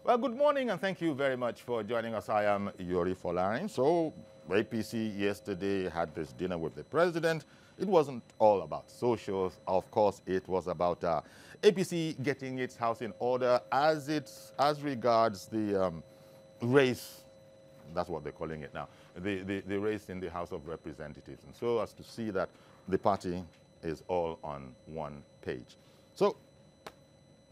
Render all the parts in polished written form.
Well, good morning and thank you very much for joining us. I am Yuri Folarin. So, APC yesterday had this dinner with the president. It wasn't all about socials. Of course, it was about APC getting its house in order as regards the race. That's what they're calling it now. The race in the House of Representatives. And so as to see that the party is all on one page. So,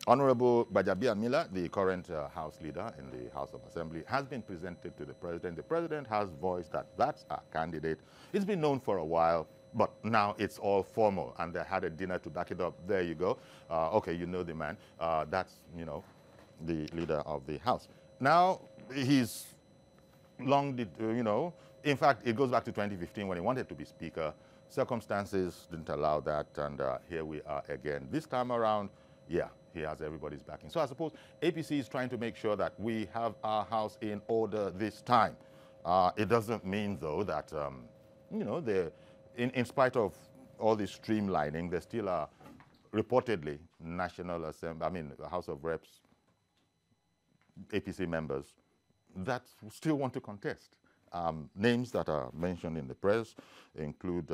Honorable Bajabia Miller, the current House leader in the House of Assembly, has been presented to the president. The president has voiced that that's our candidate. It's been known for a while, but now it's all formal, and they had a dinner to back it up. There you go. Okay, you know the man. That's, you know, the leader of the House. Now, he's long, you know, in fact, it goes back to 2015 when he wanted to be Speaker. Circumstances didn't allow that, and here we are again. This time around, yeah, he has everybody's backing. So I suppose APC is trying to make sure that we have our house in order this time. It doesn't mean, though, that, you know, in spite of all this streamlining, there still are reportedly National Assembly, I mean, the House of Reps, APC members that still want to contest. Names that are mentioned in the press include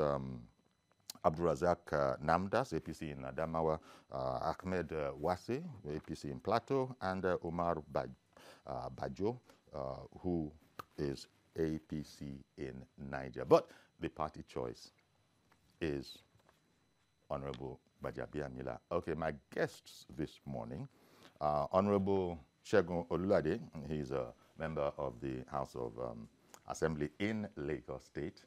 Abdurazak Namdas, APC in Adamawa, Ahmed Wase, APC in Plateau, and Omar Bajo, who is APC in Niger. But the party choice is Honorable Bajabia Miller. Okay, my guests this morning, Honorable Segun Olulade, he's a member of the House of Assembly in Lagos State.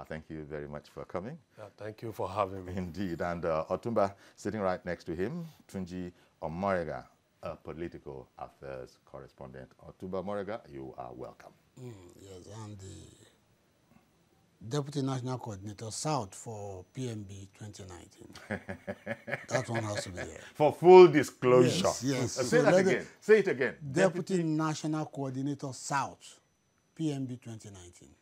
Thank you very much for coming. Thank you for having me. Indeed. And Otumba, sitting right next to him, Tunji Omorega, a political affairs correspondent. Otumba Omorega, you are welcome. Yes, I'm the Deputy National Coordinator South for PMB 2019. That one has to be there. For full disclosure. Yes. Say so that again. Say it again. Deputy National Coordinator South, PMB 2019.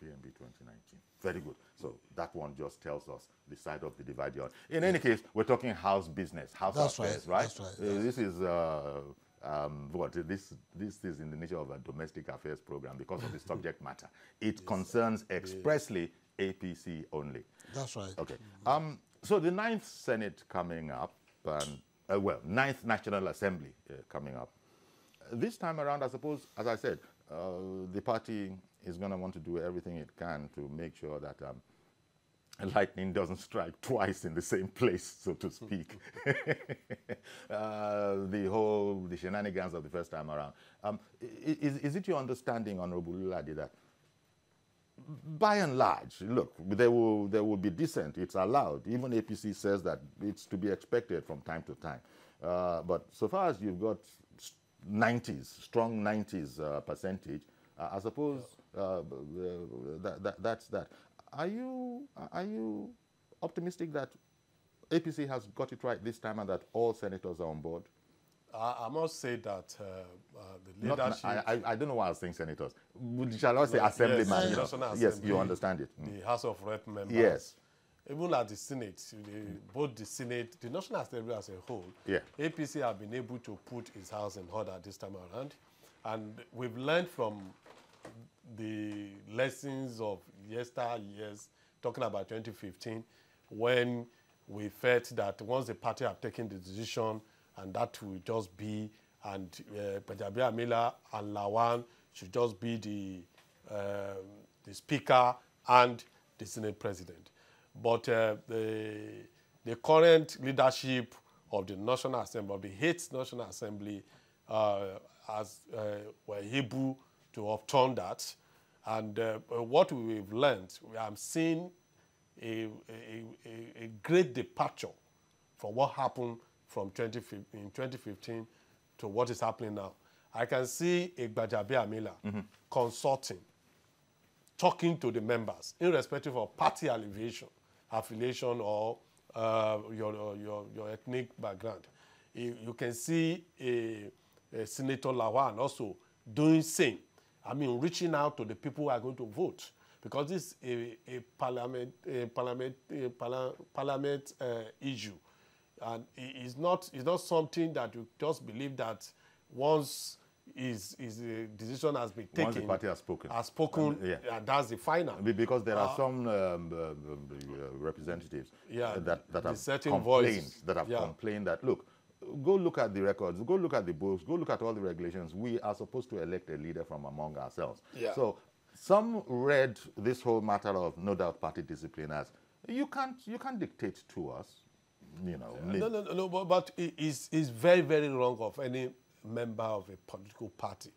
PMB 2019. Very good. So that one just tells us the side of the divide you're on. In any case, we're talking house business, house affairs, right? That's right. This is this is in the nature of a domestic affairs program because of the subject matter. It concerns expressly APC only. That's right. Okay. So the 9th Senate coming up, and well, 9th National Assembly coming up. This time around, I suppose, as I said, the party is going to want to do everything it can to make sure that lightning doesn't strike twice in the same place, so to speak. The shenanigans of the first time around. Is it your understanding, Honorable Lulade, that by and large, look, there will be dissent. It's allowed. Even APC says that it's to be expected from time to time. But so far as you've got 90s, strong 90s percentage, I suppose that's that. Are you optimistic that APC has got it right this time and that all senators are on board? I must say that the leadership... I don't know why I was saying senators. Shall I say assemblyman? Yes, yes, you understand it. The House of Rep members. Yes. Even at the Senate, both the Senate, the National Assembly as a whole, APC have been able to put its house in order this time around. And we've learned from the lessons of years, talking about 2015, when we felt that once the party have taken the decision, and that will just be, and Bajabia Miller and Lawan should just be the Speaker and the Senate President. But the current leadership of the National Assembly, of the 8th National Assembly, were able to overturn that. And what we've learned, I'm seeing a great departure from what happened from 2015 to what is happening now. I can see a Bajabia Miller consulting, talking to the members, irrespective of party affiliation or your ethnic background. You can see a Senator Lawan also doing same. I mean, reaching out to the people who are going to vote, because this is a parliament issue, and it's not something that you just believe that once his decision has been taken. Once the party has spoken. And that's the final. Because there are some representatives that have complained that, look, go look at the records, go look at the books, go look at all the regulations. We are supposed to elect a leader from among ourselves. So some read this whole matter of no doubt party discipline as you can't dictate to us, you know. No, but it's very, very wrong of any member of a political party,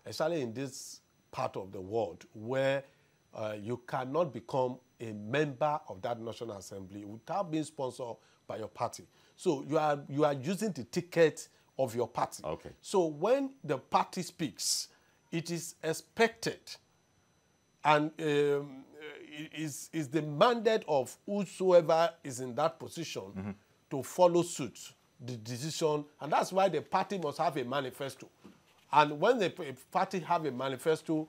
especially in this part of the world where you cannot become a member of that National Assembly without being sponsored by your party. So you are using the ticket of your party. Okay. So when the party speaks, it is expected and is the mandate of whosoever is in that position to follow suit the decision, and that's why the party must have a manifesto. And when the party have a manifesto,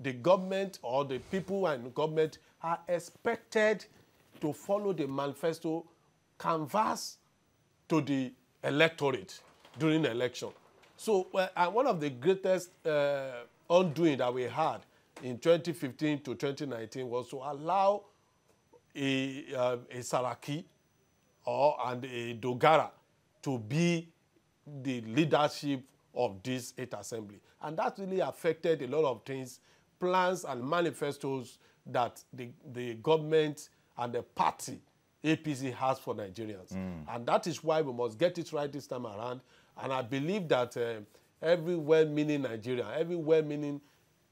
the government or the people and government are expected to follow the manifesto, canvass to the electorate during the election. So one of the greatest undoing that we had in 2015 to 2019 was to allow a Saraki and a Dogara to be the leadership of this 8th Assembly. And that really affected a lot of things, plans and manifestos that the government and the party, APC, has for Nigerians. And that is why we must get it right this time around. And I believe that every well-meaning Nigerian, every well-meaning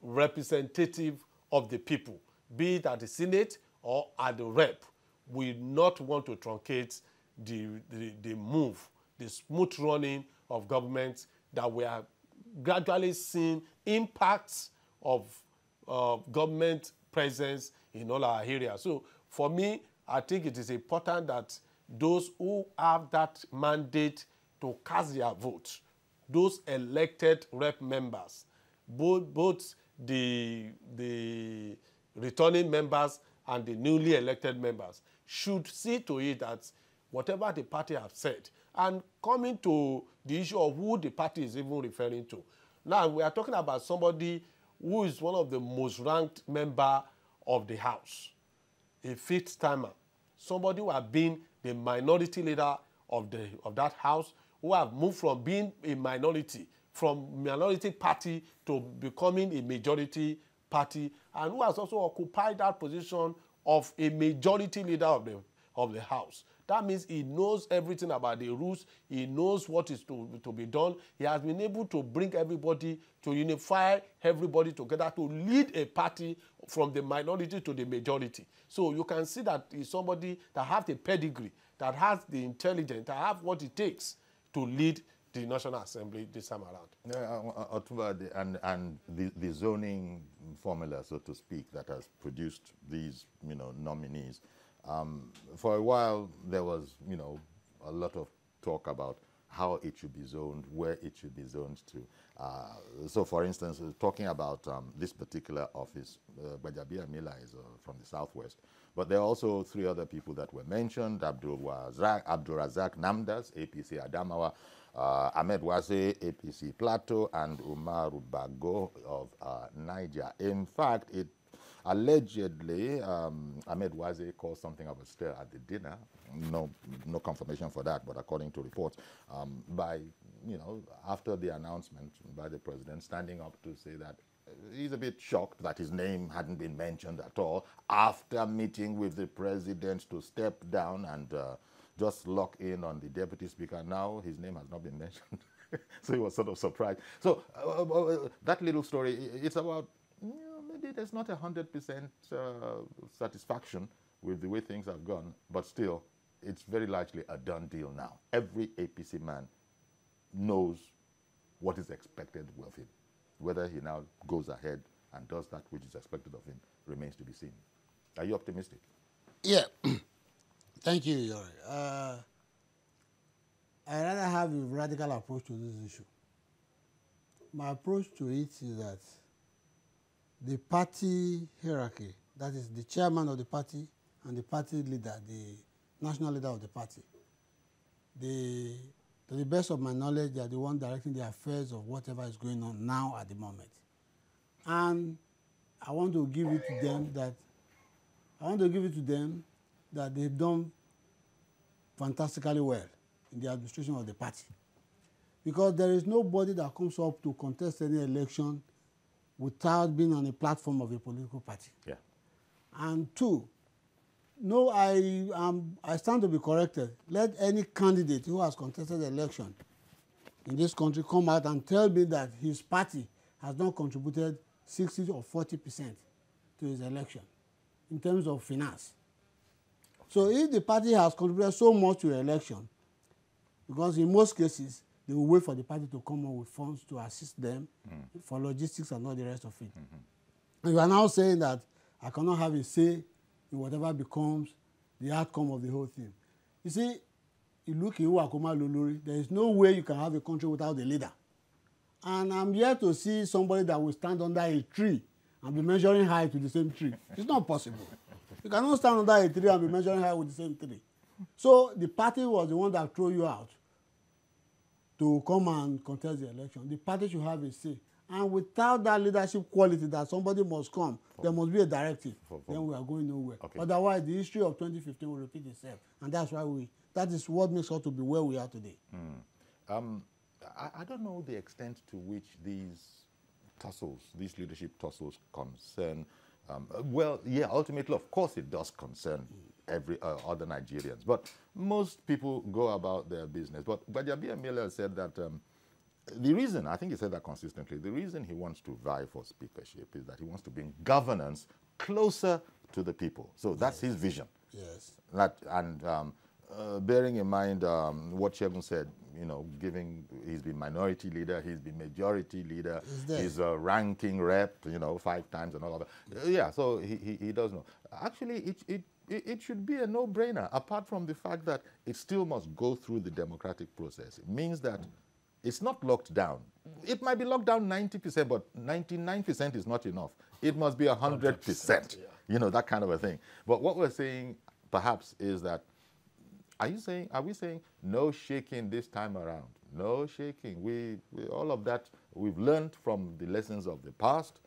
representative of the people, be it at the Senate or at the rep, will not want to truncate the move, the smooth running of government that we are gradually seeing impacts of government presence in all our areas. So for me, I think it is important that those who have that mandate to cast their vote, those elected rep members, both the returning members and the newly elected members, should see to it that whatever the party have said, and coming to the issue of who the party is even referring to. Now, we are talking about somebody who is one of the most ranked member of the House, a 5th timer, somebody who has been the minority leader of that House, who have moved from being a minority party to becoming a majority party, and who has also occupied that position of a majority leader of the House. That means he knows everything about the rules. He knows what is to be done. He has been able to bring everybody, to unify everybody together, to lead a party from the minority to the majority. So you can see that he's somebody that has the pedigree, that has the intelligence, that has what it takes to lead the National Assembly this time around. And the zoning formula, so to speak, that has produced these, nominees. For a while, there was, a lot of talk about how it should be zoned, where it should be zoned to. So, for instance, talking about this particular office, Bajabia Mila is from the southwest. But there are also 3 other people that were mentioned: Abdul Razak Namdas, APC Adamawa, Ahmed Waze, APC Plateau, and Umaru Bago of Niger. In fact, allegedly, Ahmed Waze caused something of a stir at the dinner. No confirmation for that, but according to reports, after the announcement by the president, standing up to say that he's a bit shocked that his name hadn't been mentioned at all after meeting with the president to step down and just lock in on the deputy speaker. Now his name has not been mentioned. So he was sort of surprised. So that little story, it's about, maybe there's not 100% satisfaction with the way things have gone, but still, it's very largely a done deal now. Every APC man knows what is expected of him. Whether he now goes ahead and does that which is expected of him remains to be seen. Are you optimistic? Yeah. Thank you, Yori. I rather have a radical approach to this issue. My approach to it is that the party hierarchy, that is the chairman of the party and the party leader, the national leader of the party, the To the best of my knowledge, they are the one directing the affairs of whatever is going on now at the moment. And I want to give it to them that they've done fantastically well in the administration of the party. Because there is nobody that comes up to contest any election without being on a platform of a political party. Yeah. And two, no, I stand to be corrected. Let any candidate who has contested the election in this country come out and tell me that his party has not contributed 60 or 40% to his election in terms of finance. So if the party has contributed so much to the election, because in most cases, they will wait for the party to come up with funds to assist them for logistics and all the rest of it. And you are now saying that I cannot have a say in whatever becomes the outcome of the whole thing. You see, you look in Wakoma Lolori, there is no way you can have a country without a leader. And I'm here to see somebody that will stand under a tree and be measuring height with the same tree. It's not possible. You cannot stand under a tree and be measuring height with the same tree. So the party was the one that threw you out to come and contest the election. The party should have a say. And without that leadership quality that somebody must come, there must be a directive. Then we are going nowhere. Okay. Otherwise, the history of 2015 will repeat itself. And that's why that is what makes us to be where we are today. I don't know the extent to which these tussles, these leadership tussles concern. Well, yeah, ultimately, of course, it does concern every other Nigerians. But most people go about their business. But Gbajabiamila Miller said that the reason, I think he said that consistently, the reason he wants to vie for speakership is that he wants to bring governance closer to the people. So that's his vision. Yes. Bearing in mind what Shegun said, you know, he's been minority leader, he's been majority leader, he's a ranking rep, you know, 5 times and all of that. Yeah, so he does know. Actually, it should be a no-brainer, apart from the fact that it still must go through the democratic process. It means that it's not locked down. It might be locked down 90%, but 99% is not enough. It must be 100%, you know, that kind of a thing. But what we're saying, perhaps, is that are we saying no shaking this time around? No shaking. We all of that we've learned from the lessons of the past.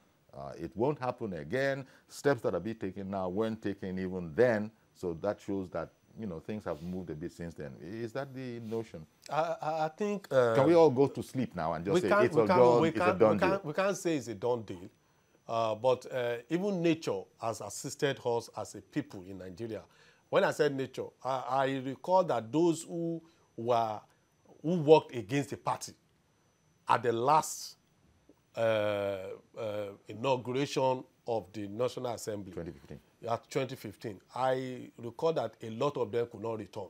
It won't happen again. Steps that are being taken now weren't taken even then. So that shows that, you know, things have moved a bit since then. Is that the notion? I think... can we all go to sleep now and just say it's a done deal? We can't say it's a done deal. But even nature has assisted us as a people in Nigeria. When I said nature, I recall that those who worked against the party at the last inauguration of the National Assembly. 2015. At 2015. I recall that a lot of them could not return.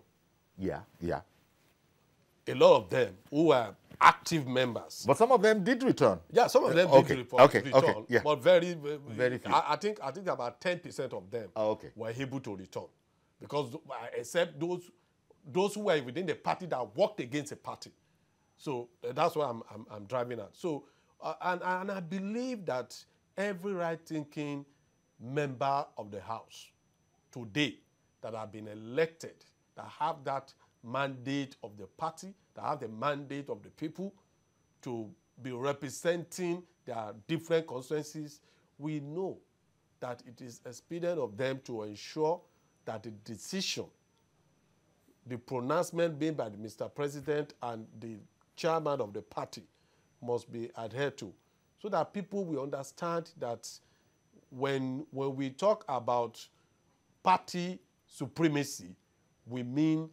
Yeah. A lot of them who were active members. But some of them did return. Yeah, some of them did return. Okay, yeah. But very few. I think about 10% of them were able to return. Because except those who were within the party that worked against the party. So that's what I'm driving at. So and I believe that every right-thinking member of the House today that have been elected, that have that mandate of the party, that have the mandate of the people to be representing their different constituencies, we know that it is expedient of them to ensure that the decision, the pronouncement made by the Mr. President and the chairman of the party must be adhered to, so that people will understand that when we talk about party supremacy, we mean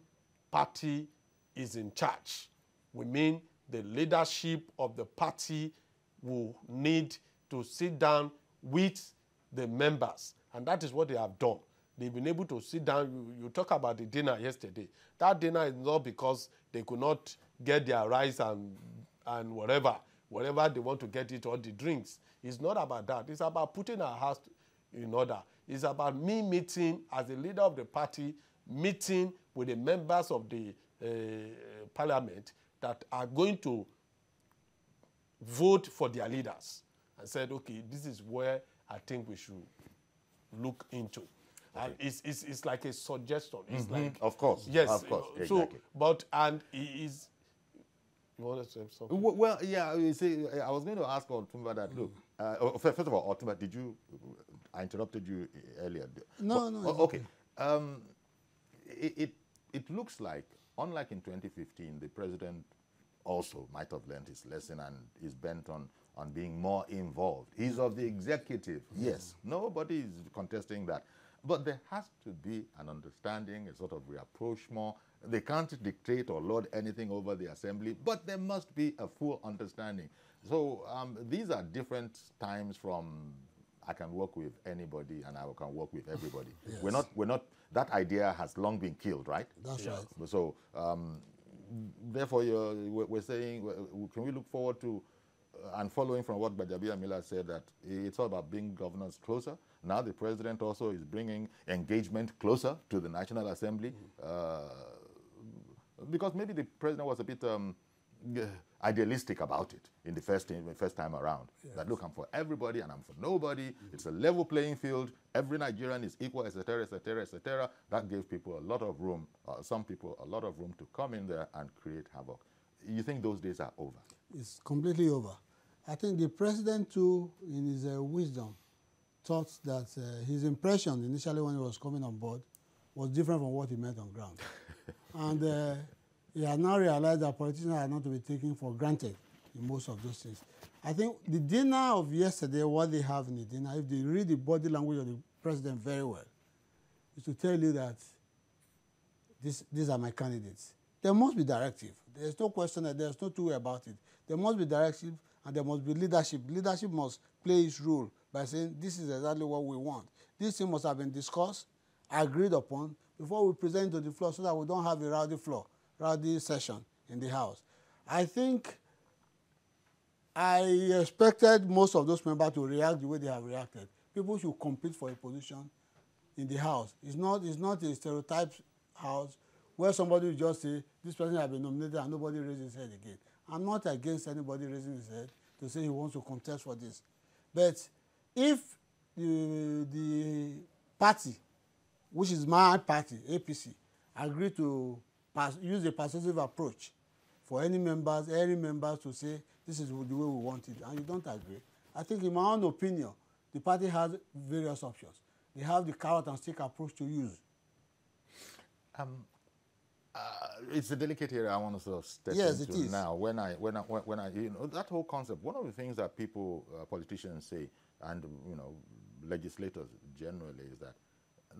party is in charge. We mean the leadership of the party will need to sit down with the members, and that is what they have done. They've been able to sit down. You talk about the dinner yesterday. That dinner is not because they could not get their rice and whatever they want to get it, or the drinks. It's not about that. It's about putting our house in order. It's about me meeting as the leader of the party, meeting with the members of the parliament that are going to vote for their leaders, and said, okay, this is where I think we should look into. And it's like a suggestion. It's like, of course. Yes. Of course. So, exactly. but, and is You wanted to say something? Well, yeah, you see, I was going to ask Otumba that, look, first of all, Otumba, did you, I interrupted you earlier. No, but, no. Okay. It looks like, unlike in 2015, the president also might have learned his lesson and is bent on being more involved. He's of the executive, yes. Nobody is contesting that. But there has to be an understanding, a sort of rapprochement. They can't dictate or lord anything over the assembly, but there must be a full understanding. So these are different times from I can work with anybody and I can work with everybody. Yes. We're not, that idea has long been killed, right? That's right. So therefore, we're saying, can we look forward to, and following from what Bajabia Miller said, that it's all about bringing governance closer. Now the president also is bringing engagement closer to the National Assembly, because maybe the president was a bit idealistic about it in the first time around. Yes. That, look, I'm for everybody and I'm for nobody. It's a level playing field. Every Nigerian is equal, etc., etc., etc. That gave people a lot of room, some people a lot of room to come in there and create havoc. You think those days are over? It's completely over. I think the president, too, in his wisdom, thought that his impression initially when he was coming on board was different from what he met on ground. And he has now realized that politicians are not to be taken for granted in most of those things. I think the dinner of yesterday, what they have in the dinner, if they read the body language of the president very well, is to tell you that these are my candidates. There must be directive. There's no question that there's no two way about it. There must be directive and there must be leadership. Leadership must play its role by saying this is exactly what we want. This thing must have been discussed, agreed upon, before we present to the floor so that we don't have a rowdy session in the House. I think I expected most of those members to react the way they have reacted. People should compete for a position in the House. It's not a stereotyped House where somebody will just say, this person has been nominated and nobody raises his head again. I'm not against anybody raising his head to say he wants to contest for this. But if the party, which is my party, APC, agree to use a persuasive approach for any members to say this is the way we want it, and you don't agree, I think in my own opinion, the party has various options. They have the carrot and stick approach to use. It's a delicate area I want to sort of step into now. When I, you know, that whole concept, one of the things that people, politicians say, and, you know, legislators generally, is that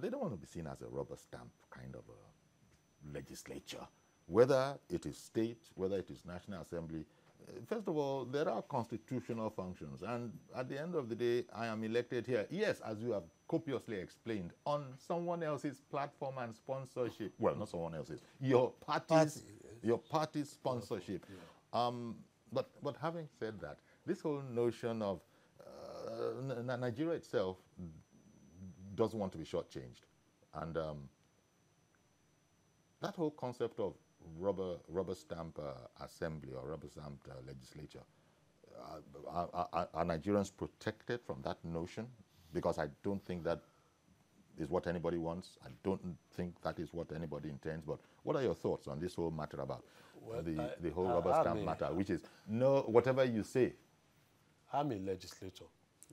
they don't want to be seen as a rubber stamp kind of a legislature. Whether it is state, whether it is National Assembly, first of all, there are constitutional functions, and at the end of the day, I am elected here, yes, as you have copiously explained, on someone else's platform and sponsorship. Well, not someone else's, your party's sponsorship. Yeah. But having said that, this whole notion of Nigeria itself doesn't want to be shortchanged, and that whole concept of rubber stamp assembly or rubber stamp legislature, are Nigerians protected from that notion? Because I don't think that is what anybody wants. I don't think that is what anybody intends. But what are your thoughts on this whole matter about the whole rubber stamp matter, which is, no, whatever you say? I'm a legislator.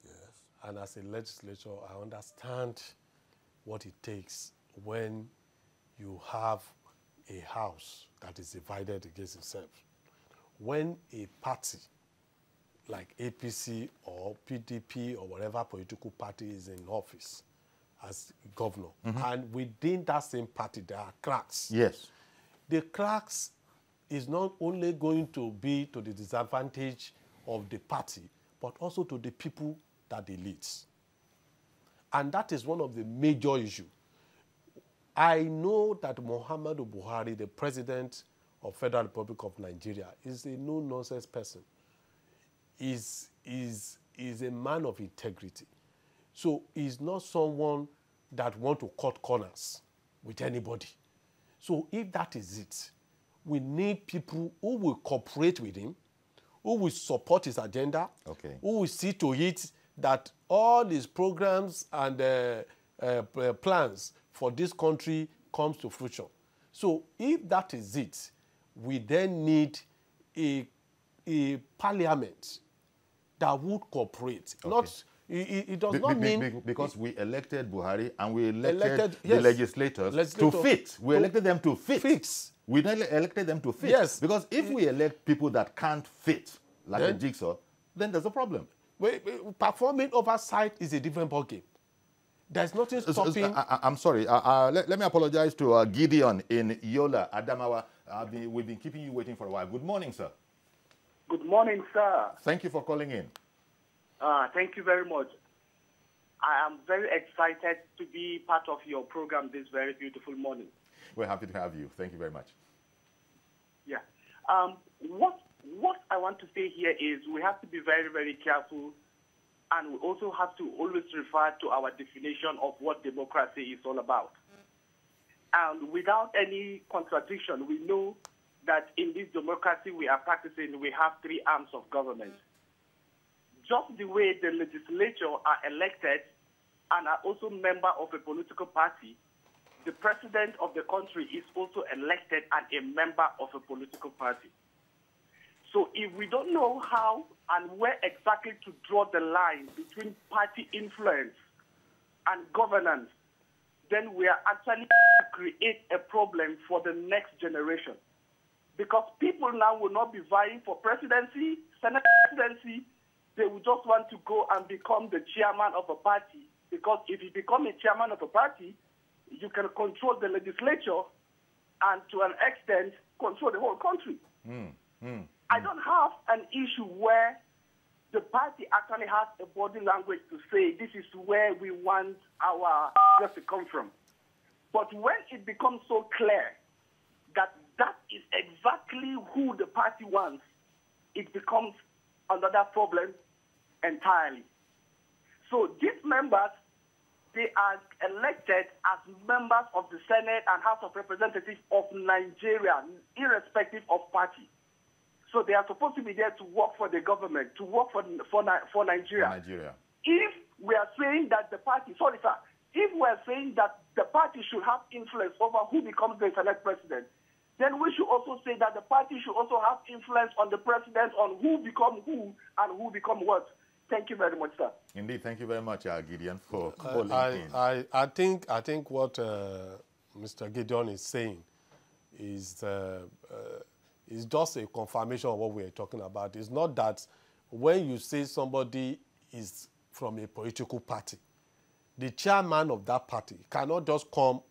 Yes. And as a legislator, I understand what it takes when you have a house that is divided against itself. When a party like APC or PDP or whatever political party is in office as governor, and within that same party there are cracks. Yes. The cracks is not only going to be to the disadvantage of the party, but also to the people that they lead. And that is one of the major issues. I know that Muhammadu Buhari, the president of Federal Republic of Nigeria, is a no-nonsense person. Is a man of integrity. So he's not someone that wants to cut corners with anybody. So if that is it, we need people who will cooperate with him, who will support his agenda, who will see to it that all his programs and plans for this country comes to fruition. So if that is it, we then need a parliament that would cooperate. Okay. Not it does not mean because we elected Buhari and we elected the legislators to fit. We elected them to fit. Fix. We elected them to fit. Yes. Because if we elect people that can't fit, like a jigsaw, then there's a problem. Performing oversight is a different ballgame. There's nothing stopping. I'm sorry. Let me apologize to Gideon in Yola, Adamawa. We've been keeping you waiting for a while. Good morning, sir. Good morning, sir. Thank you for calling in. Thank you very much. I am very excited to be part of your program this very beautiful morning. We're happy to have you. Thank you very much. Yeah. What I want to say here is we have to be very, very careful, and we also have to always refer to our definition of what democracy is all about. And without any contradiction, we know that in this democracy we are practicing, we have three arms of government. Just the way the legislature are elected and are also member of a political party, the president of the country is also elected and a member of a political party. So if we don't know how and where exactly to draw the line between party influence and governance, then we are actually create a problem for the next generation. Because people now will not be vying for presidency, Senate presidency. They will just want to go and become the chairman of a party. Because if you become a chairman of a party, you can control the legislature and to an extent control the whole country. I don't have an issue where the party actually has a body language to say this is where we want our just to come from. But when it becomes so clear that that is exactly who the party wants, it becomes another problem entirely. So these members, they are elected as members of the Senate and House of Representatives of Nigeria, irrespective of party. So they are supposed to be there to work for the government, to work for Nigeria. If we are saying that the party, if we are saying that the party should have influence over who becomes the Senate president, then we should also say that the party should also have influence on the president, on who become who and who become what. Thank you very much, sir. Indeed, thank you very much, Gideon, for calling in. I think what Mr. Gideon is saying is just a confirmation of what we are talking about. It's not that when you say somebody is from a political party, the chairman of that party cannot just come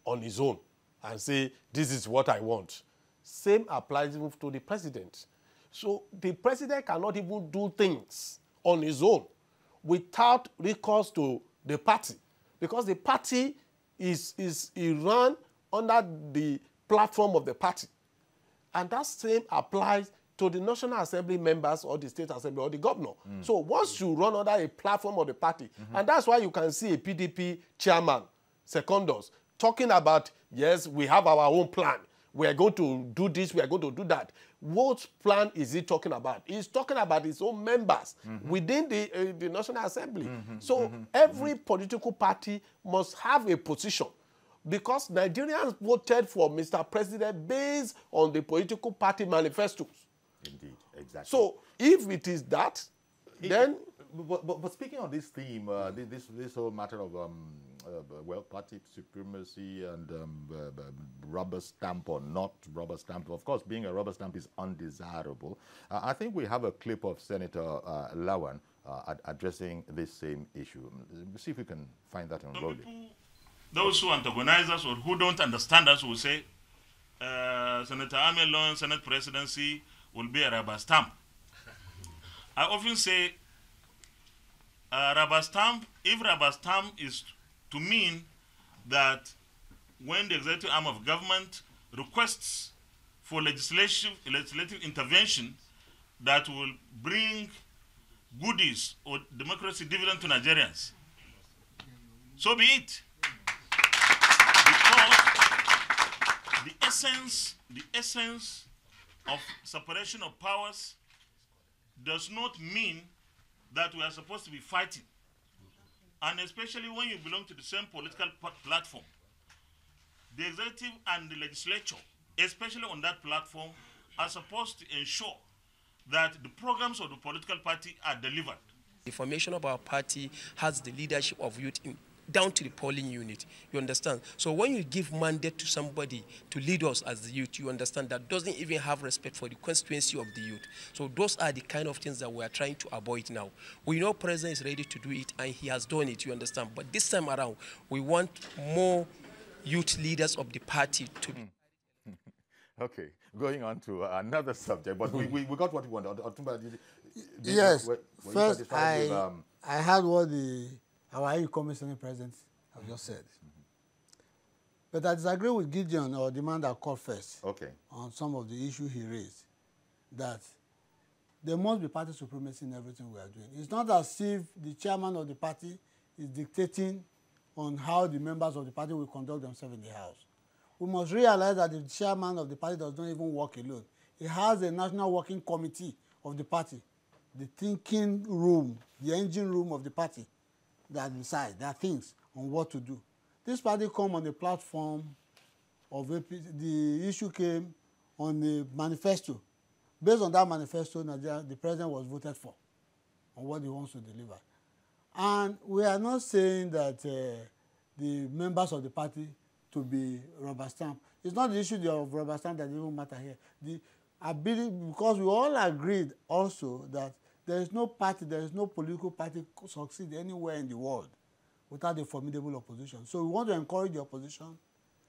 on his own and say, this is what I want. Same applies even to the president. So the president cannot even do things on his own without recourse to the party, because the party is run under the platform of the party. And that same applies to the National Assembly members or the State Assembly or the governor. So once you run under a platform of the party, and that's why you can see a PDP chairman, Secondus, talking about, yes, we have our own plan. We are going to do this, we are going to do that. What plan is he talking about? He's talking about his own members within the National Assembly. So every political party must have a position, because Nigerians voted for Mr. President based on the political party manifestos. Indeed, exactly. So if it is that, then... But speaking on this theme, this whole matter of party supremacy and rubber stamp or not rubber stamp, of course, being a rubber stamp is undesirable. I think we have a clip of Senator Lawan addressing this same issue. See if we can find that on Rolling. Those who antagonize us or who don't understand us will say, Senator Amelon, Senate presidency will be a rubber stamp. I often say, rubber stamp, if rubber stamp is to mean that when the executive arm of government requests for legislative intervention that will bring goodies or democracy dividend to Nigerians, so be it. Because the essence of separation of powers does not mean that we are supposed to be fighting. And especially when you belong to the same political platform. The executive and the legislature, especially on that platform, are supposed to ensure that the programs of the political party are delivered. The formation of our party has the leadership of youth down to the polling unit, you understand? So when you give mandate to somebody to lead us as the youth, you understand that doesn't even have respect for the constituency of the youth. So those are the kind of things that we are trying to avoid now. We know President is ready to do it, and he has done it, you understand? But this time around, we want more youth leaders of the party to be. Okay, going on to another subject, but we got what we wanted. Yes, first I heard what our incoming Senate President have just said. But I disagree with Gideon, or the man that called first, on some of the issues he raised, that there must be party supremacy in everything we are doing. It's not as if the chairman of the party is dictating on how the members of the party will conduct themselves in the House. We must realize that the chairman of the party does not even work alone. He has a national working committee of the party, the thinking room, the engine room of the party, that decide their things on what to do. This party come on the platform of APC. The issue came on the manifesto. Based on that manifesto, the president was voted for on what he wants to deliver. And we are not saying that the members of the party to be rubber stamp. It's not the issue of rubber stamp that even matter here. The ability, because we all agreed also that there is no party, there is no political party succeed anywhere in the world without a formidable opposition. So we want to encourage the opposition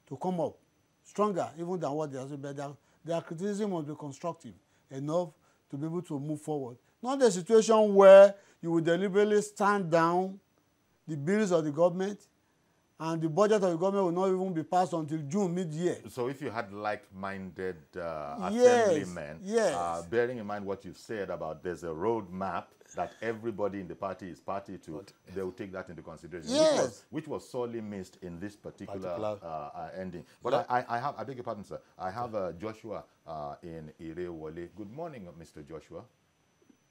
to come up stronger even than what they are saying, but their criticism must be constructive enough to be able to move forward. Not a situation where you will deliberately stand down the bills of the government and the budget of the government will not even be passed until June, mid-year. So if you had like-minded assemblymen, bearing in mind what you've said about there's a roadmap that everybody in the party is party to, they will take that into consideration, which was sorely missed in this particular ending. But I beg your pardon, sir. I have Joshua in Irewole. Good morning, Mr. Joshua.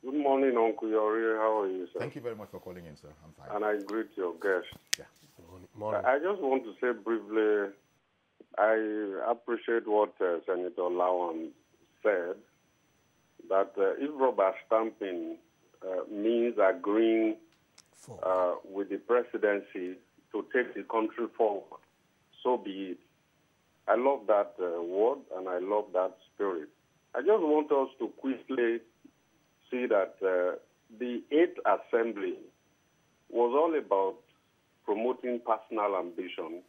Good morning, Uncle Yori. How are you, sir? Thank you very much for calling in, sir. I'm fine. And I greet your guest. Yeah. Morning. I just want to say briefly, I appreciate what Senator Lawan said, that if rubber stamping means agreeing with the presidency to take the country forward, so be it. I love that word and I love that spirit. I just want us to quickly see that the 8th Assembly was all about promoting personal ambition.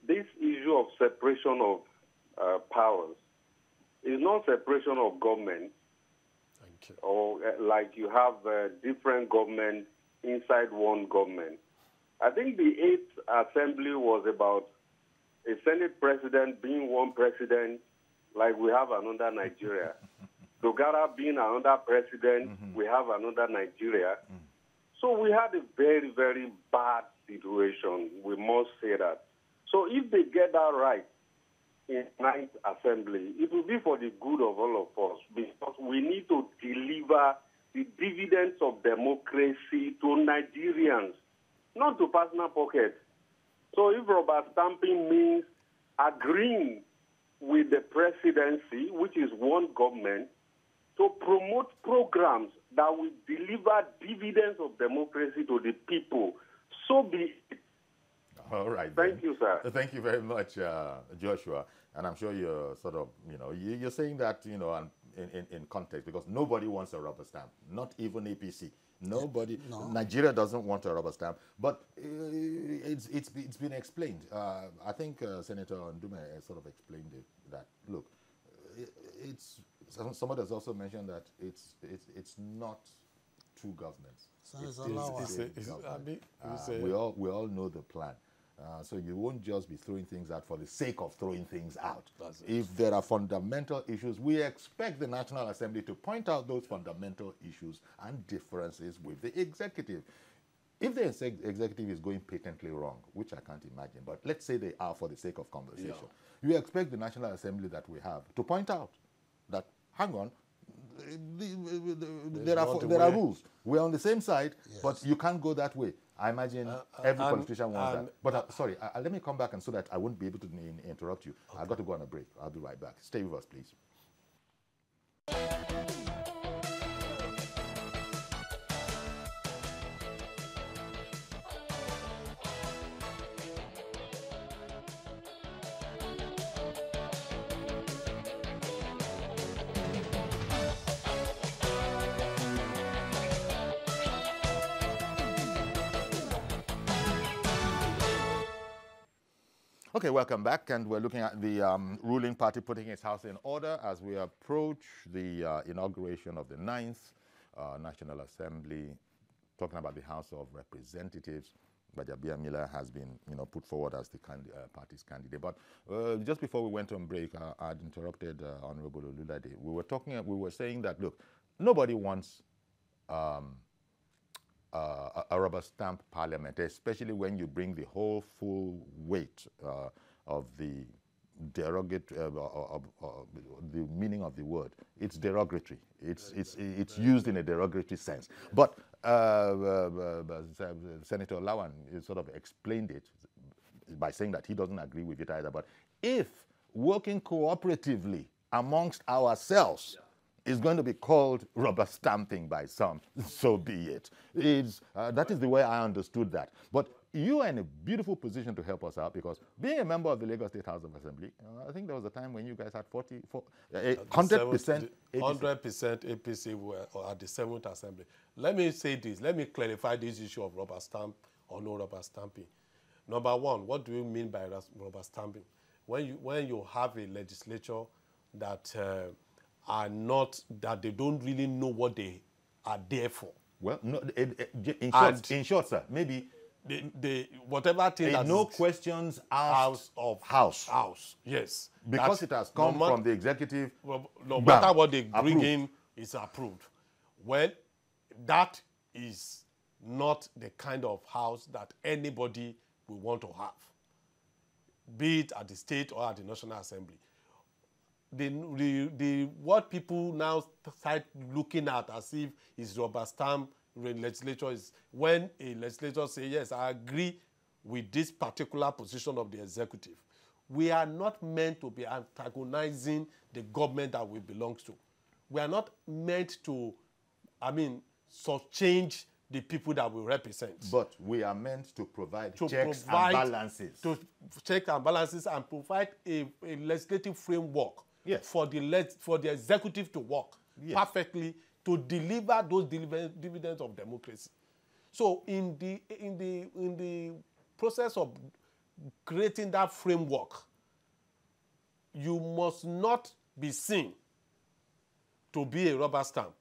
This issue of separation of powers is not separation of government. Thank you. Or like you have different government inside one government. I think the 8th Assembly was about a Senate president being one president, like we have another Nigeria. Dogara being another president, we have another Nigeria. So we had a very, very bad situation, we must say that. So if they get that right in 9th Assembly, it will be for the good of all of us, because we need to deliver the dividends of democracy to Nigerians, not to personal pockets. So if rubber stamping means agreeing with the presidency, which is one government, to promote programs that will deliver dividends of democracy to the people, so be it. All right. Thank you, sir. Thank you very much, Joshua. And I'm sure you're sort of, you're saying that, in context, because nobody wants a rubber stamp, not even APC. Nobody. No. Nigeria doesn't want a rubber stamp, but it's been explained. I think Senator Ndume sort of explained it, that look, somebody has also mentioned that it's not two governments. We all know the plan. So you won't just be throwing things out for the sake of throwing things out. If there are fundamental issues, we expect the National Assembly to point out those fundamental issues and differences with the executive. If the executive is going patently wrong, which I can't imagine, but let's say they are for the sake of conversation, you expect the National Assembly that we have to point out that, hang on, there are rules. We're on the same side, but you can't go that way. I imagine every politician wants that. But sorry, let me come back, and so that I won't be able to interrupt you. Okay. I've got to go on a break. I'll be right back. Stay with us, please. Okay, welcome back, and we're looking at the ruling party putting its house in order as we approach the inauguration of the 9th National Assembly, talking about the House of Representatives. Bajabia Miller has been, put forward as the party's candidate. But just before we went on break, I'd interrupted Honorable Olulade. We were saying that, look, nobody wants a rubber stamp parliament, especially when you bring the whole full weight of the derogatory, the meaning of the word. It's derogatory. It's used in a derogatory sense. But Senator Lawan sort of explained it by saying that he doesn't agree with it either. But if working cooperatively amongst ourselves is going to be called rubber stamping by some, so be it. That is the way I understood that. But you are in a beautiful position to help us out, because being a member of the Lagos State House of Assembly, I think there was a time when you guys had 100% APC. 100% APC were at the 7th Assembly. Let me say this. Let me clarify this issue of rubber stamp or no rubber stamping. Number one, what do you mean by rubber stamping? When you have a legislature that that they don't really know what they are there for. Well, no, in short, sir, maybe whatever thing that no questions asked of House. Yes. Because it has come from the executive. No matter what they bring in, is approved. Well, that is not the kind of house that anybody will want to have, be it at the state or at the National Assembly. What people now start looking at as if is rubber stamp legislature is when a legislature says, yes, I agree with this particular position of the executive. We are not meant to be antagonizing the government that we belong to. We are not meant to, change the people that we represent. But we are meant to provide checks and balances. To check and balances and provide a legislative framework. Yes. For the executive to work perfectly to deliver those dividends of democracy. So in the process of creating that framework, you must not be seen to be a rubber stamp.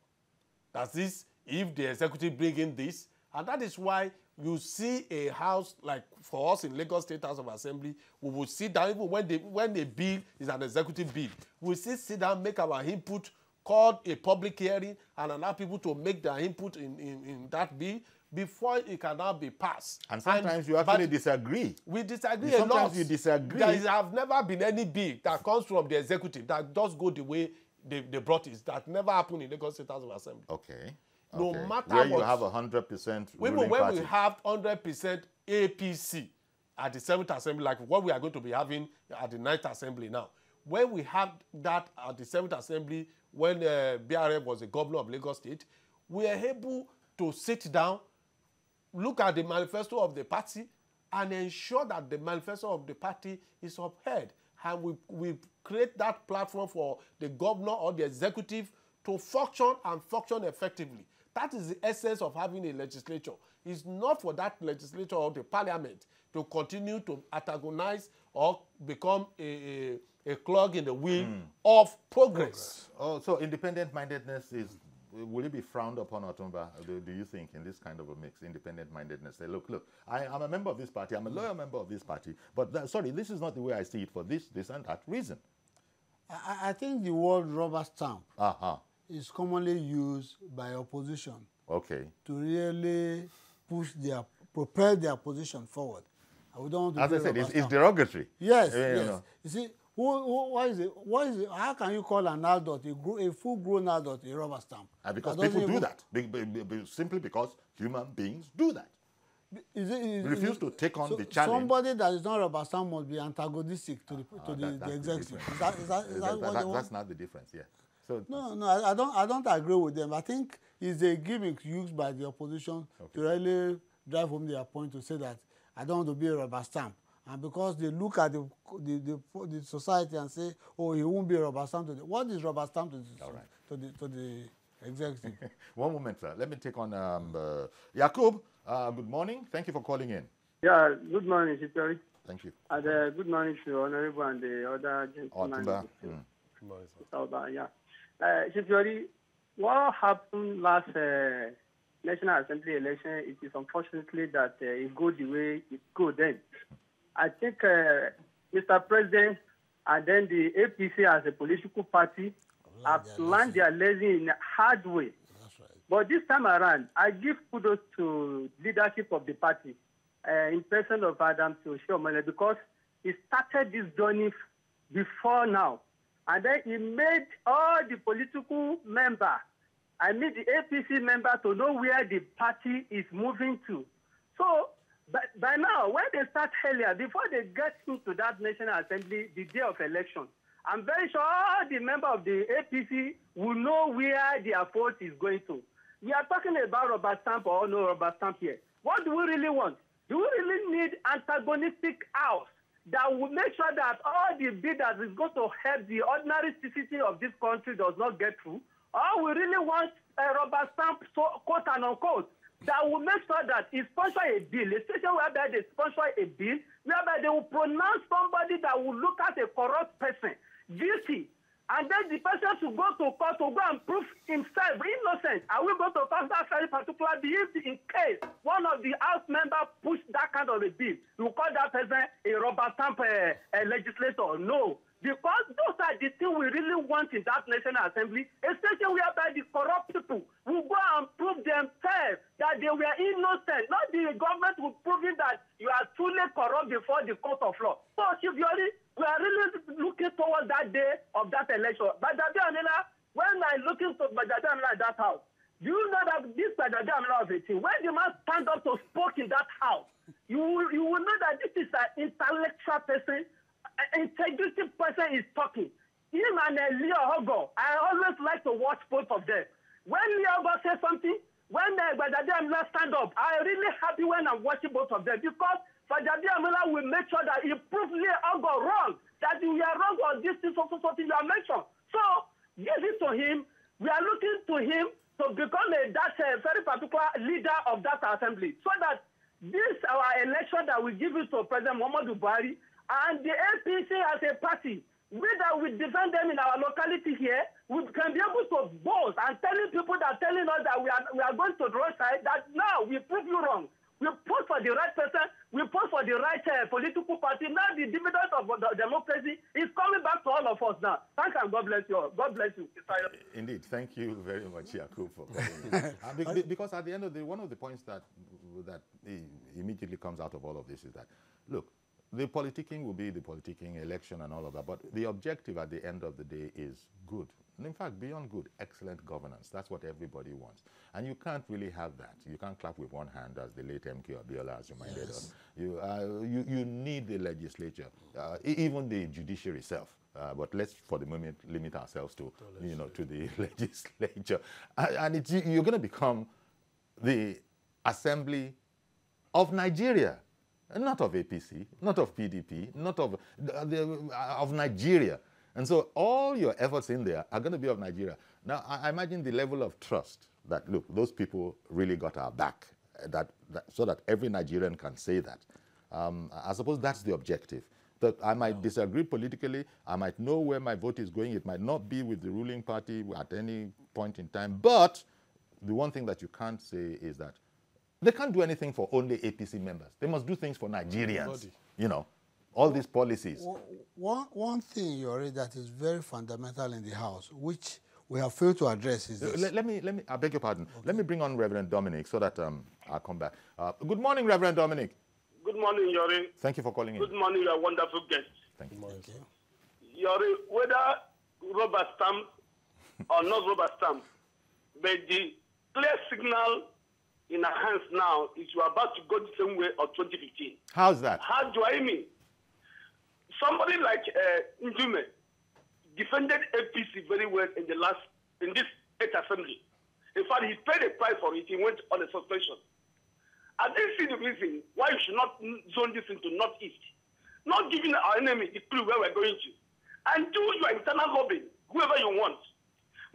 That is, if the executive bring in this, and that is why you see a house like for us in Lagos State House of Assembly, we will sit down even when the bill is an executive bill. We sit down, make our input, call a public hearing, and allow people to make their input in that bill before it can now be passed. And sometimes you actually disagree. We disagree a lot. Sometimes you disagree. There have never been any bill that comes from the executive that does go the way they brought it. That never happened in Lagos State House of Assembly. Okay. No matter where what, you have 100% ruling when party. we have 100% APC at the 7th Assembly, like what we are going to be having at the 9th Assembly now, when we have that at the 7th Assembly, when BRF was the governor of Lagos State, we are able to sit down, look at the manifesto of the party, and ensure that the manifesto of the party is upheld. And we create that platform for the governor or the executive to function and function effectively. That is the essence of having a legislature. It's not for that legislature or the parliament to continue to antagonize or become a clog in the wheel of progress. Oh, so independent-mindedness will it be frowned upon, Otumba? Do you think, in this kind of a mix, independent-mindedness? Say, look, I'm a member of this party, I'm a loyal member of this party, but sorry, this is not the way I see it for this and that reason. I think the word rubber stamp is commonly used by opposition to really propel their position forward. We don't want to As I said, it's derogatory. Yes, yes. You see, what is it? How can you call an adult, a full-grown adult, a rubber stamp? Because people do that, simply because human beings do that. Refuse to take on the challenge. Somebody that is not rubber stamp must be antagonistic to the executive. That's not the difference, yeah. So no, I don't agree with them. I think it's a gimmick used by the opposition to really drive home their point to say that I don't want to be a rubber stamp. And because they look at the society and say, oh, he won't be a rubber stamp to the... What is rubber stamp to the executive? One moment, sir. Let me take on Yakub. Good morning. Thank you for calling in. Yeah, good morning, Chipari. Thank you. And good morning to Honorable and the other gentlemen. Good morning, sir. Yeah. Chief, what happened last National Assembly election, it is unfortunately that it goes the way it goes then. I think Mr. President and then the APC as a political party have learned their lesson in a hard way. That's right. But this time around, I give kudos to leadership of the party in person of Adam to Shiomole, because he started this journey before now. And then he made all the political members, I mean the APC members, to know where the party is moving to. So by now, when they start earlier, before they get into that National Assembly, the day of election, I'm very sure all the members of the APC will know where their vote is going to. We are talking about rubber stamp or no rubber stamp here. What do we really want? Do we really need antagonistic house that will make sure that all the bidders is going to help the ordinary citizen of this country does not get through? Or we really want a rubber stamp, so, quote and unquote, that will make sure that it sponsor a bill, a station whereby they sponsor a bill, whereby they will pronounce somebody that will look at a corrupt person guilty, and then the person should go to court to go and prove himself innocent. Are we going to pass that very particular bill in case one of the House members push that kind of a bill? You call that person a rubber stamp legislator? No. Because those are the things we really want in that National Assembly, especially whereby the corrupt people will go and prove themselves that they were innocent. Not the government will prove it that you are truly corrupt before the court of law. So, Chief Yori, we are really looking towards that day of that election. But when I look into that house, do you know that this of 18, when the man stand up to speak in that house, you will know that this is an intellectual person. Integrity person is talking. Him and Leo Hogo, I always like to watch both of them. When Leo Hogo says something, when Gbadadi Amila stand up, I'm really happy when I'm watching both of them, because Gbadadi Amila will make sure that he proves Leo Hogo wrong, that we are wrong on this thing, something you have mentioned. So, give it to him. We are looking to him to become that very particular leader of that assembly, so that this our election that we give it to President Muhammadu Buhari, and the APC as a party, we that we defend them in our locality here, we can be able to boast and telling people that telling us that we are going to the right side, that now we prove you wrong. We put for the right person, we put for the right political party. Now the dividend of the democracy is coming back to all of us now. Thank you and God bless you all. God bless you. Indeed. Thank you very much, Yakub, for coming. Because at the end of the day, one of the points that immediately comes out of all of this is that, look, the politicking will be the politicking, election and all of that, but the objective at the end of the day is good. And in fact, beyond good, excellent governance. That's what everybody wants. And you can't really have that. You can't clap with one hand, as the late MK Abiola has reminded us. You need the legislature, even the judiciary itself. But let's, for the moment, limit ourselves to, to the legislature. And you're going to become the assembly of Nigeria. Not of APC, not of PDP, not of Nigeria. And so all your efforts in there are going to be of Nigeria. Now, I imagine the level of trust that, look, those people really got our back, so that every Nigerian can say that. I suppose that's the objective. That I might disagree politically, I might know where my vote is going, it might not be with the ruling party at any point in time, but the one thing that you can't say is that they can't do anything for only APC members. They must do things for Nigerians. All these policies. One thing, Yori, that is very fundamental in the House, which we have failed to address, is this. Let me, I beg your pardon. Okay. Let me bring on Reverend Dominic so that I'll come back. Good morning, Reverend Dominic. Good morning, Yori. Thank you for calling in. Good morning, your wonderful guest. Thank you. Thank you. Yori, whether rubber stamp or not rubber stamp, but the clear signal in our hands now is you are about to go the same way of 2015. How's that? How do I mean? Somebody like Njume defended APC very well in this 8th assembly. In fact, he paid a price for it. He went on a suspension. I didn't see the reason why you should not zone this into Northeast. Not giving our enemy the clue where we're going to. And do your internal lobbying, whoever you want.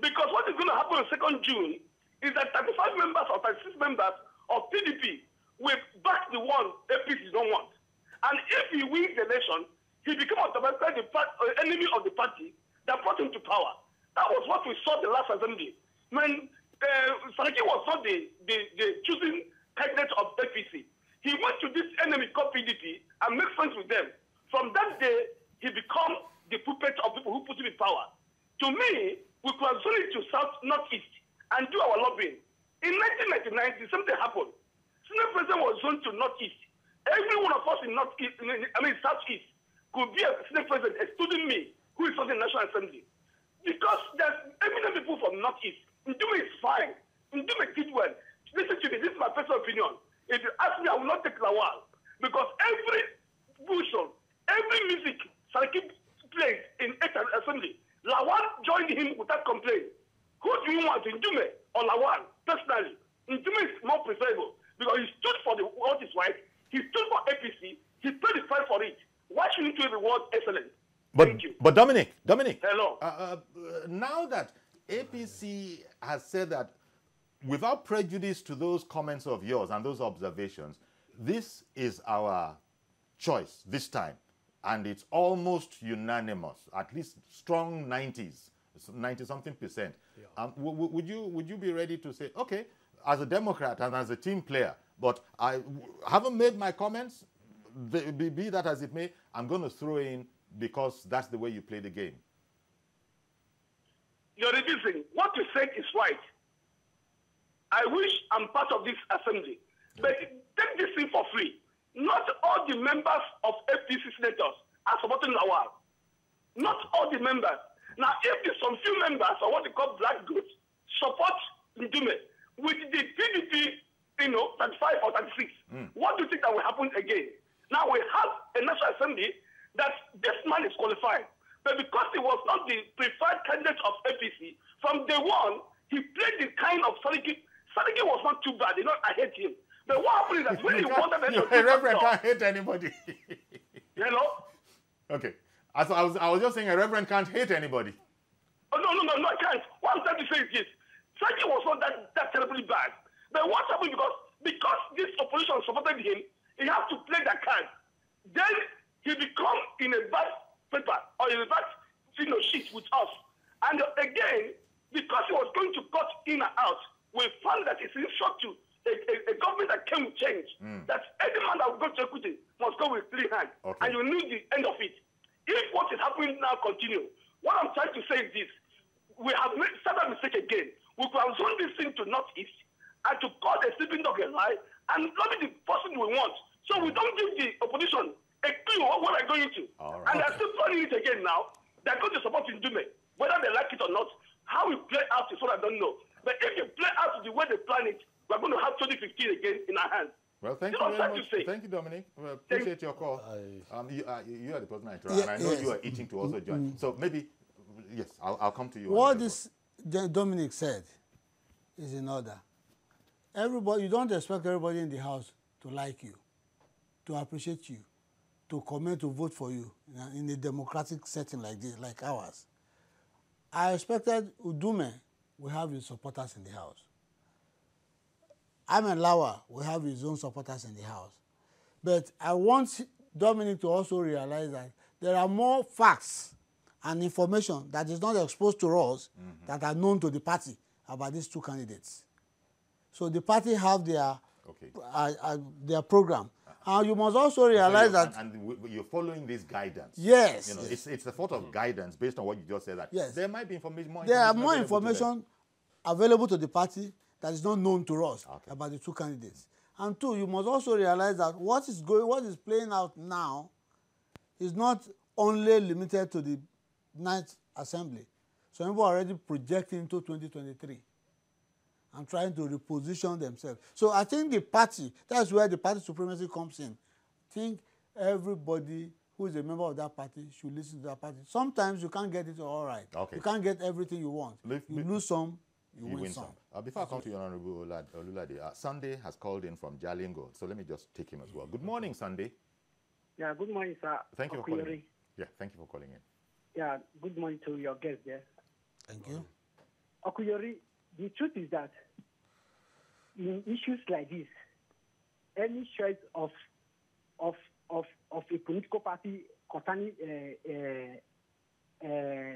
Because what is going to happen on 2nd June is that 35 members or 36 members of PDP will back the one APC don't want. And if he wins the election, he becomes automatically the enemy of the party that brought him to power. That was what we saw the last assembly. When Saraki was not the choosing candidate of APC, he went to this enemy called PDP and made friends with them. From that day, he became the puppet of people who put him in power. To me, we could have zoned it to Northeast and do our lobbying. In 1999, something happened. Senate President was zoned to Northeast. Every one of us in Southeast could be a Senate President, excluding me, who is on the National Assembly. Because there's eminent people from Northeast. Ndume is fine. Ndume did well. Listen to me, this is my personal opinion. If you ask me, I will not take Lawal. Because every bushel, every music Saraki plays in Assembly, Lawal joined him without complaint. Who do you want, Ndume or Lawal? Personally, Ndume is more preferable because he stood for what is right. He stood for APC. He paid the price for it. Why shouldn't you reward excellence? Thank you. But Dominic. Hello. Now that APC has said that without prejudice to those comments of yours and those observations, this is our choice this time. And it's almost unanimous, at least strong 90s, 90-something%. Yeah. Would you be ready to say, okay, as a Democrat and as a team player, but I haven't made my comments, be that as it may, I'm going to throw in because that's the way you play the game? You're reducing. What you said is right. I wish I'm part of this assembly. Yeah. But take this thing for free. Not all the members of APC senators are supporting Lawal. Not all the members. Now, if there's some few members of what they call black groups support Ndume with the PDP, 35 or 36, what do you think that will happen again? Now, we have a National Assembly that this man is qualified. But because he was not the preferred candidate of APC, from day one, he played the kind of Saraki. Saraki was not too bad. I hate him. But what happened is that when he wanted them to a reverend can't hate anybody. Okay. I was just saying a reverend can't hate anybody. Oh, no, I can't. What I'm trying to say is this. Saraki was not that terribly bad. But what happened because this opposition supported him, he has to play that card. Then he become in a bad paper or in a bad sheet with us. And again, because he was going to cut in and out, we found that it's in short to a government that came with change. That any man that will go to equity must go with clean hand. Okay. And you need the end of it. If what is happening now continue, what I'm trying to say is this. We have made a mistake again. We could have zoned this thing to Northeast and to call the sleeping dog a lie and lobby the person we want. So we don't give the opposition a clue of what they're going to. Right. And they're still planning it again now. They're going to support Ndume, whether they like it or not. How we play out is what I don't know. But if you play out the way they plan it, we're going to have 2015 again in our hands. Well, thank you very much. Thank you, Dominic. Well, appreciate your call. You are the person I interrupt, and I know you are itching to also join. So maybe, yes, I'll come to you. What this Dominic said is in order. Everybody, you don't expect everybody in the house to like you, to appreciate you, to comment, to vote for you in a democratic setting like this, like ours. I expected Ndume will have his supporters in the house. Ahmed Lawal will have his own supporters in the house. But I want Dominic to also realize that there are more facts and information that is not exposed to us that are known to the party about these two candidates. So the party have their program. And you must also realize that... And you're following this guidance. Yes. It's a sort of guidance based on what you just said. That yes. There might be more information. There are more information available to the party that is not known to us about the two candidates. And two, you must also realize that what is playing out now is not only limited to the 9th Assembly. So people are already projecting into 2023 and trying to reposition themselves. So I think the party, that's where the party supremacy comes in. I think everybody who is a member of that party should listen to that party. Sometimes you can't get it all right. Okay. You can't get everything you want. You lose some, you win some. Before I come to you, Honorable Olulade, Sunday has called in from Jalingo, so let me just take him as well. Good morning, Sunday. Yeah, good morning, sir. Thank you for calling in. Yeah, thank you for calling in. Yeah, good morning to your guest there. Thank you. Okuyori, the truth is that in issues like this, any choice of political party concerning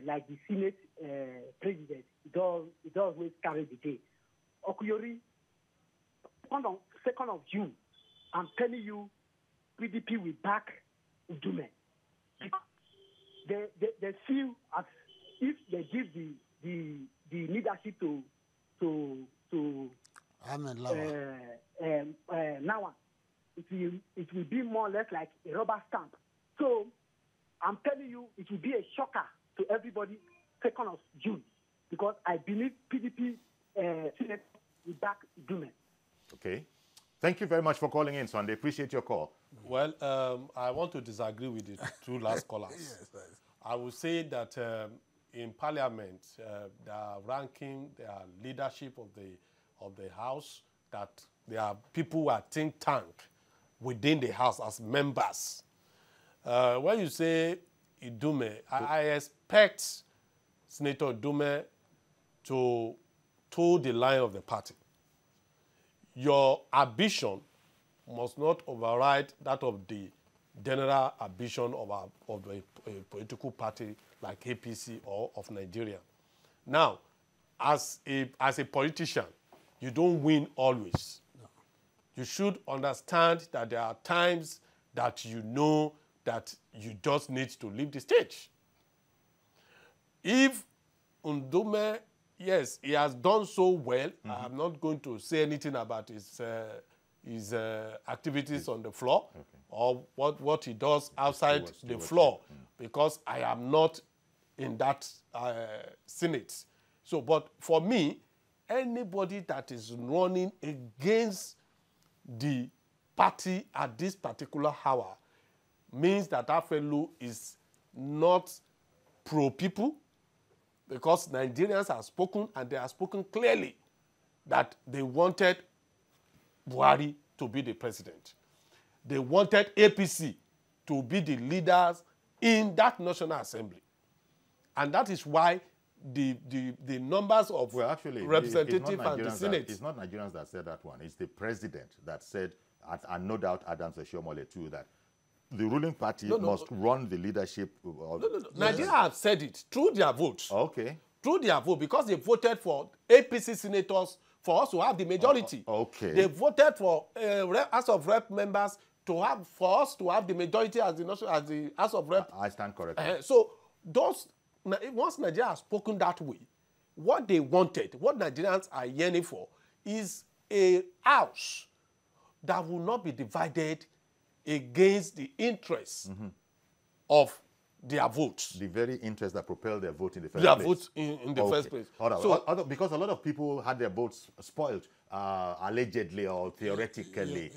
like the Senate president, it always carry the day. Okuyori, 2nd of June, I'm telling you, PDP will back Udume. They feel as if they give the leadership to Nawa, it will be more or less like a rubber stamp. So I'm telling you, it will be a shocker to everybody 2nd of June, because I believe PDP Senate will back Udume. Okay. Thank you very much for calling in, Sunday. Appreciate your call. Well, I want to disagree with the two last callers. Yes. I would say that in Parliament, the ranking, the leadership of the House, that there are people who are think tank within the House as members. When you say Udume, I expect Senator Udume to toe the line of the party. Your ambition must not override that of the general ambition of a political party like APC or of Nigeria. Now, as a politician, you don't win always. No. You should understand that there are times that you know that you just need to leave the stage. If Udume, yes, he has done so well. I'm not going to say anything about his activities on the floor or what he does outside the floor, because I am not in that Senate. So, but for me, anybody that is running against the party at this particular hour means that that fellow is not pro-people, because Nigerians have spoken, and they have spoken clearly that they wanted Buhari to be the president. They wanted APC to be the leaders in that National Assembly. And that is why the numbers of representatives and the Senate... It's not Nigerians that said that one. It's the president that said, and no doubt Adams Oshiomhole too, that the ruling party must run the leadership. Nigeria have said it through their votes. Okay. Through their vote, because they voted for APC senators for us to have the majority. Okay. They voted for House of Rep members for us to have the majority as the House of Rep. I stand corrected. So once Nigeria has spoken that way, what they wanted, what Nigerians are yearning for, is a house that will not be divided against the interests of their votes. The very interest that propelled their vote in the first place. Their votes in the first place. So, because a lot of people had their votes spoiled, allegedly or theoretically,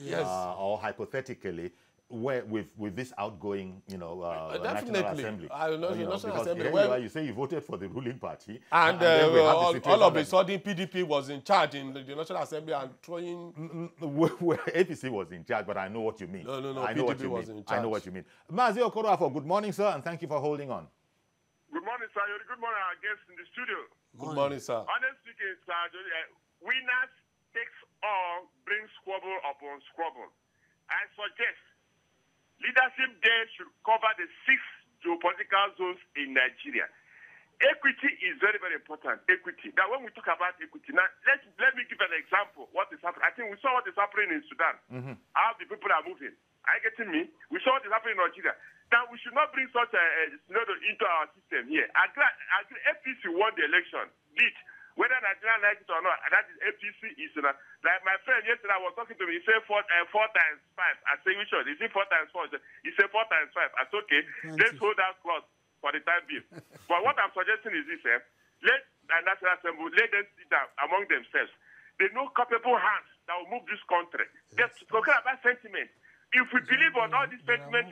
or hypothetically, with this outgoing, National Assembly. National Assembly. You say you voted for the ruling party, and all of a sudden PDP was in charge in the National Assembly and throwing. APC was in charge, but I know what you mean. No, PDP was in charge. I know what you mean. Mazi Okoroafo, good morning, sir, and thank you for holding on. Good morning, sir. Good morning, our guests in the studio. Good morning, sir. Honestly speaking, sir, winners takes all, brings squabble upon squabble. I suggest leadership there should cover the 6 geopolitical zones in Nigeria. Equity is very, very important. Equity. Now, when we talk about equity, now let me give an example. What is happening? I think we saw what is happening in Sudan. How the people are moving. Are you getting me? We saw what is happening in Nigeria. Now, we should not bring such a scenario into our system here. APC won the election. Whether Nigeria likes it or not, that is APC is like my friend yesterday was talking to me. He said 4 times 5. I say which one? Is it 4 times 4? He said 4 times 5. I said okay. Let's hold that clause for the time being. But what I'm suggesting is this: let the National Assembly let them sit down among themselves. They know capable hands that will move this country. Just talking about sentiment. If we believe on all this sentiment,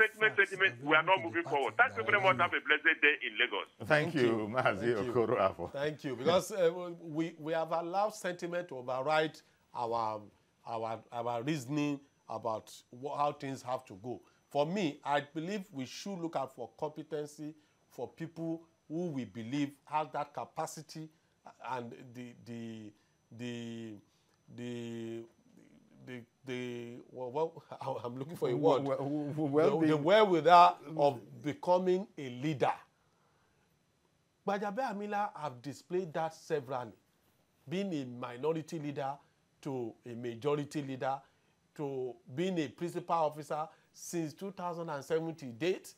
we are not moving forward. Thank you very much. Have a blessed day in Lagos. Thank you, Mazi Okoroafo. Thank you. Because we have allowed sentiment to override our reasoning about how things have to go. For me, I believe we should look out for competency for people who we believe have that capacity and I'm looking for a word. The wherewithal of becoming a leader. Gbajabiamila have displayed that severally, being a minority leader to a majority leader to being a principal officer since 2007 to date,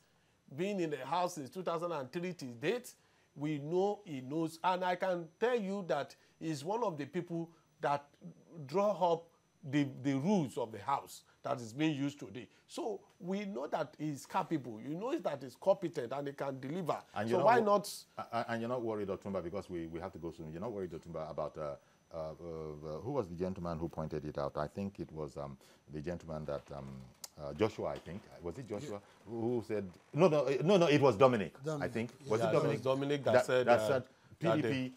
being in the house since 2003 to date. We know he knows, and I can tell you that he's one of the people that draw up the rules of the house that is being used today. So we know that he's capable. You know that he's competent and he can deliver. And so why not? And you're not worried, Otumba, because we have to go soon. You're not worried, Otumba, about who was the gentleman who pointed it out? I think it was the gentleman that Joshua, I think. Was it Joshua who said no? It was Dominic. I think was it Dominic? It was Dominic that said PDP,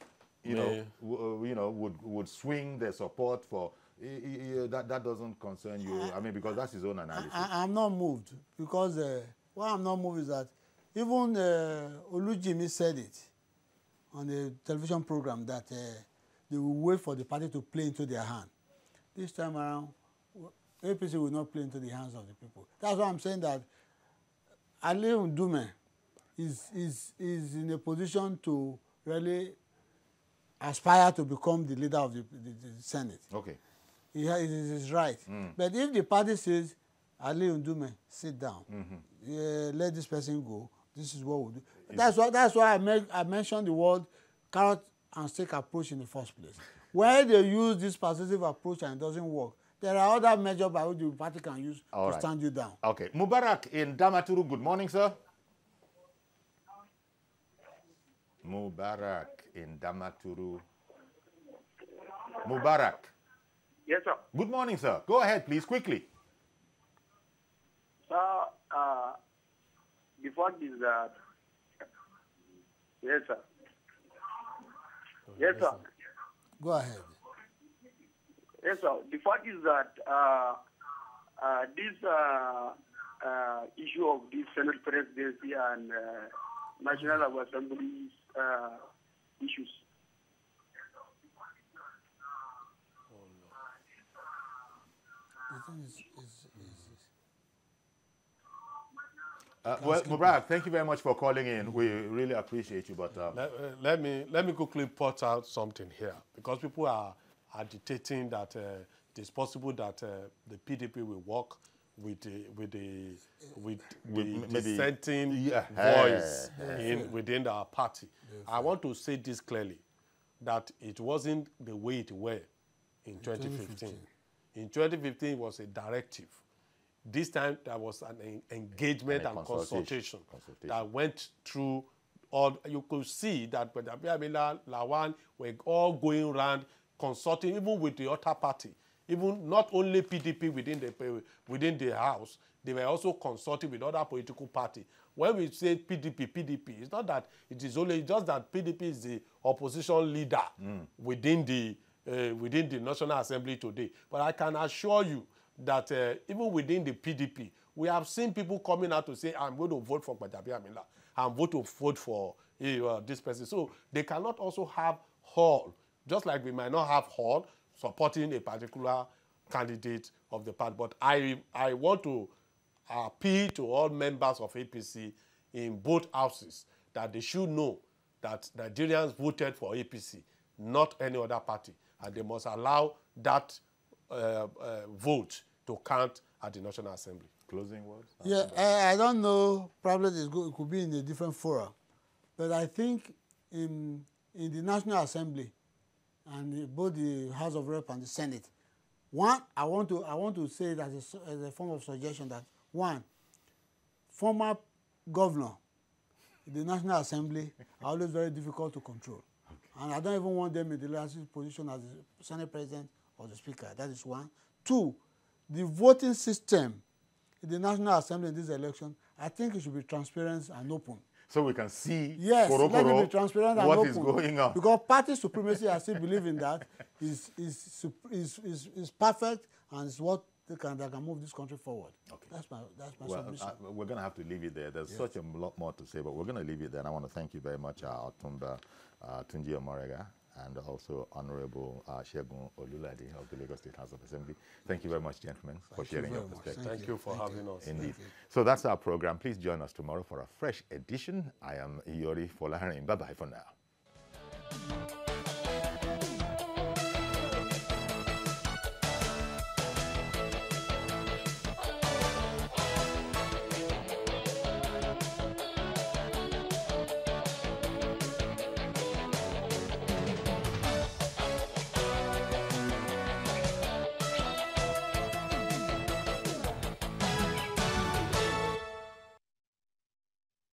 would swing their support for. That doesn't concern you. I mean, because that's his own analysis. I'm not moved because why I'm not moved is that even Olujimi said it on a television program that they will wait for the party to play into their hand. This time around, APC will not play into the hands of the people. That's why I'm saying that Ali Ndume is in a position to really aspire to become the leader of the Senate. Okay. It is right. But if the party says, Ali Ndume, sit down, let this person go, this is what we'll do. That's why I mentioned the word carrot and stick approach in the first place. Where they use this persuasive approach and it doesn't work, there are other measures by which the party can use to stand you down. Okay. Mubarak in Damaturu, good morning, sir. Mubarak in Damaturu. Mubarak. Yes, sir. Good morning, sir. Go ahead, please, quickly. Sir, the fact is that... Yes, sir. Yes, sir. Go ahead. Yes, sir. The fact is that this issue of this Senate presidency and National Assembly's issues. Well, Mubarak, thank you very much for calling in. We really appreciate you. But let me quickly point out something here, because people are agitating that it's possible that the PDP will work with the dissenting voice within our party. I want to say this clearly, that it wasn't the way it were in 2015. In 2015, it was a directive. This time, there was an engagement and consultation that went through all. You could see that Gbajabiamila, Lawan were all going around consulting, even with the other party. Even not only PDP within the house, they were also consulting with other political parties. When we say PDP, it's not that it is only just that PDP is the opposition leader within the National Assembly today. But I can assure you that even within the PDP, we have seen people coming out to say, I'm going to vote for Gbajabiamila, I'm going to vote for this person. So they cannot also have Hall, just like we might not have Hall supporting a particular candidate of the party. But I want to appeal to all members of APC in both houses that they should know that Nigerians voted for APC, not any other party. And they must allow that vote to count at the National Assembly. Closing words? Yeah, I don't know. Probably it could be in a different forum. But I think in the National Assembly and both the House of Rep and the Senate, one, I want to say that as a form of suggestion that, one, former governor in the National Assembly are always very difficult to control. And I don't even want them in the leadership position as the Senate President or the Speaker. That is one. Two, the voting system in the National Assembly in this election, I think it should be transparent and open. So we can see let it be transparent and what open. is going on. Because party supremacy, I still believe in that, is perfect and is what that can move this country forward. Okay. That's my submission. We're going to have to leave it there. There's such a lot more to say, but we're going to leave it there. And I want to thank you very much, Otumba Tunji Omorega. and also Honorable Segun Olulade of the Lagos State House of Assembly. Thank you very much, gentlemen, for sharing your perspective. Thank you for having us. Indeed. So that's our program. Please join us tomorrow for a fresh edition. I am Iyori Folaharin. Bye-bye for now.